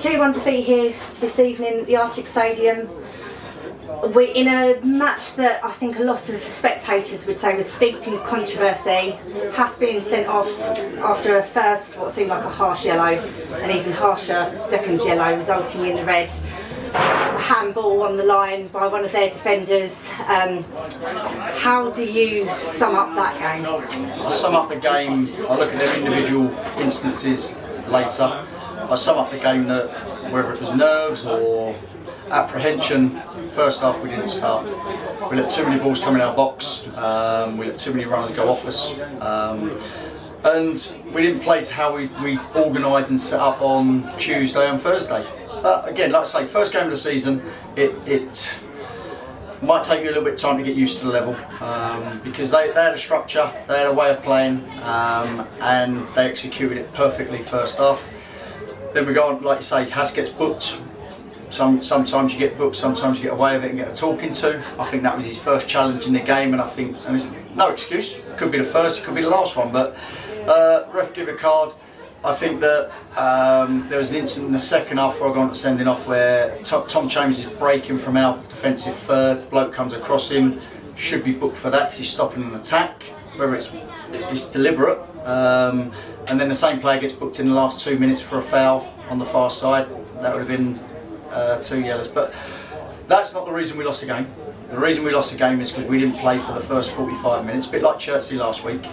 2-1 defeat here this evening at the Arctic Stadium. We're in a match that I think a lot of spectators would say was steeped in controversy. Haas being sent off after a first, what seemed like a harsh yellow, and even harsher second yellow, resulting in the red. Handball on the line by one of their defenders. How do you sum up that game? I sum up the game, I look at their individual instances later. I sum up the game that whether it was nerves or apprehension, first half we didn't start. We let too many balls come in our box, we let too many runners go off us, and we didn't play to how we organised and set up on Tuesday and Thursday. Again, like I say, first game of the season, it might take you a little bit of time to get used to the level, because they had a structure, they had a way of playing, and they executed it perfectly first half. Then we go on, like you say, Haas gets booked. Sometimes you get booked, sometimes you get away with it and get a talking to. I think that was his first challenge in the game, and it's no excuse. It could be the first, it could be the last one, but ref give a card. I think that there was an incident in the second half where I got on to sending off where Tom Chambers is breaking from our defensive third. Bloke comes across him, should be booked for that because he's stopping an attack, whether it's deliberate. And then the same player gets booked in the last 2 minutes for a foul on the far side. That would have been 2 yellows. But that's not the reason we lost the game. The reason we lost the game is because we didn't play for the first 45 minutes, a bit like Chertsey last week.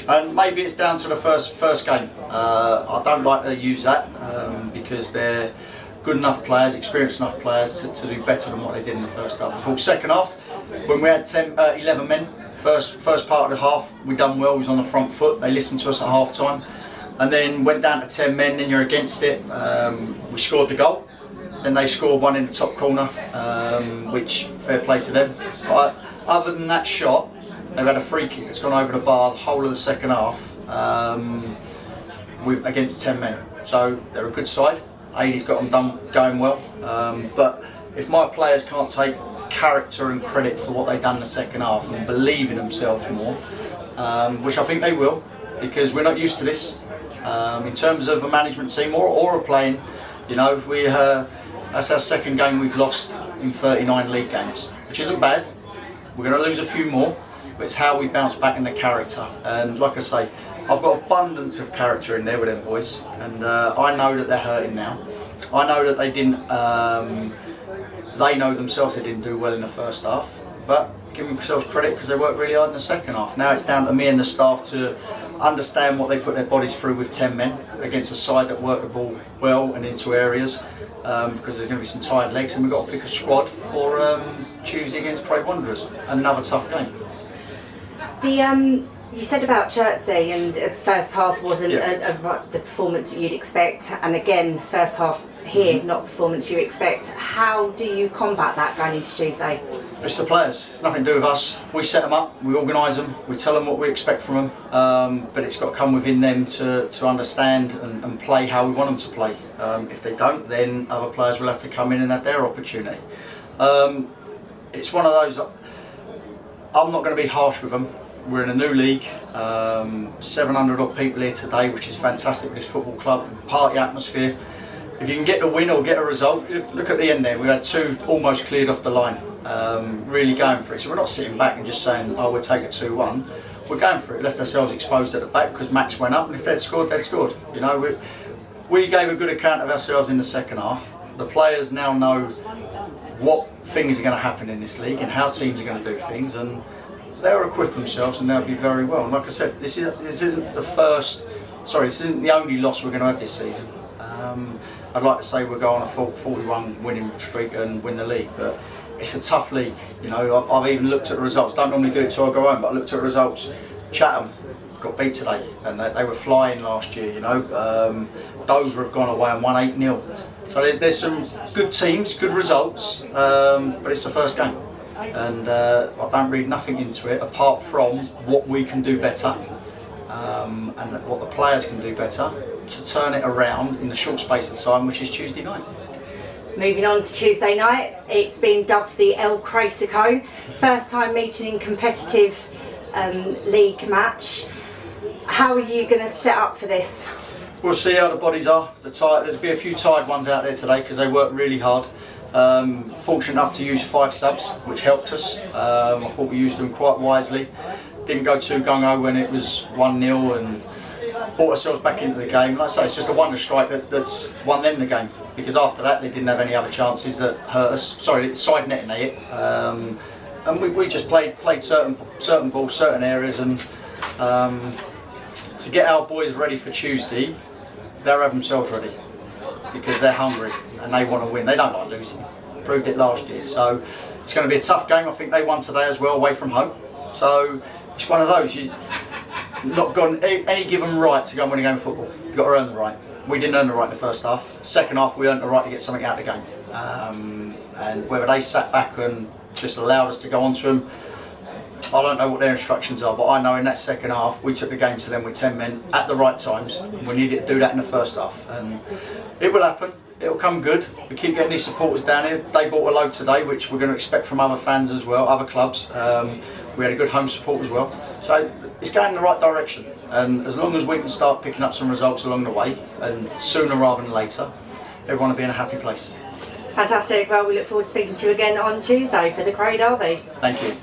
And maybe it's down to the first game. I don't like to use that because they're good enough players, experienced enough players to do better than what they did in the first half. I thought second half, when we had 11 men, first part of the half, we done well, we was on the front foot, they listened to us at half time. And then went down to 10 men, then you're against it. We scored the goal. Then they scored one in the top corner, which fair play to them. But other than that shot, they've had a free kick that's gone over the bar the whole of the second half against 10 men. So they're a good side. Aidy's got them going well. But if my players can't take character and credit for what they've done in the second half and believe in themselves more, which I think they will, because we're not used to this. In terms of a management team or a playing, you know, that's our second game we've lost in 39 league games, which isn't bad. We're going to lose a few more, but it's how we bounce back in the character. And like I say, I've got abundance of character in there with them boys, and I know that they're hurting now. I know that they didn't. They know themselves they didn't do well in the first half, but give themselves credit because they worked really hard in the second half. Now it's down to me and the staff to understand what they put their bodies through with 10 men against a side that worked the ball well and into areas, because there's going to be some tired legs, and we've got to pick a squad for Tuesday against Craig Wanderers. Another tough game. You said about Chertsey, and the first half wasn't the performance that you'd expect, and again, first half here, not performance you expect. How do you combat that going into Tuesday? It's the players, it's nothing to do with us. We set them up, we organise them, we tell them what we expect from them, but it's got to come within them to understand and play how we want them to play. If they don't, then other players will have to come in and have their opportunity. It's one of those, I'm not going to be harsh with them. We're in a new league, 700 odd people here today, which is fantastic with this football club, party atmosphere. If you can get the win or get a result, look at the end there, we had 2 almost cleared off the line, really going for it. So we're not sitting back and just saying, oh, we'll take a 2-1. We're going for it, left ourselves exposed at the back because Max went up, and if they'd scored, they'd scored. You know, we gave a good account of ourselves in the second half. The players now know what things are going to happen in this league and how teams are going to do things, and they'll equip themselves and they'll be very well. And like I said, this isn't the only loss we're going to have this season. I'd like to say we'll go on a 41 winning streak and win the league, but it's a tough league. You know, I've even looked at the results. Don't normally do it till I go home, but I looked at the results. Chatham got beat today, and they were flying last year. You know, Dover have gone away and won 8-0. So there's some good teams, good results, but it's the first game. And I don't read nothing into it apart from what we can do better, and what the players can do better to turn it around in the short space of time, which is Tuesday night. Moving on to Tuesday night, it's been dubbed the El Clásico, first time meeting in competitive league match. How are you going to set up for this? We'll see how the bodies are. There's be a few tired ones out there today because they worked really hard. Fortunate enough to use 5 subs, which helped us. I thought we used them quite wisely. Didn't go too gung-ho when it was 1-0 and brought ourselves back into the game. Like I say, it's just a wonder strike that's won them the game, because after that they didn't have any other chances that hurt us. Sorry, side netting they hit. And we just played certain balls, certain areas, and to get our boys ready for Tuesday, they'll have themselves ready because they're hungry and they want to win. They don't like losing. Proved it last year. So it's going to be a tough game. I think they won today as well, away from home. So it's one of those. You've not got any given right to go and win a game of football. You've got to earn the right. We didn't earn the right in the first half. Second half, we earned the right to get something out of the game. And whether they sat back and just allowed us to go on to them, I don't know what their instructions are, but I know in that second half we took the game to them with 10 men at the right times. We needed to do that in the first half, and it will happen. It'll come good. We keep getting these supporters down here. They bought a load today, which we're going to expect from other fans as well, other clubs. We had a good home support as well. So it's going in the right direction, and as long as we can start picking up some results along the way, and sooner rather than later, everyone will be in a happy place. Fantastic. Well, we look forward to speaking to you again on Tuesday for the Cray Derby. Thank you.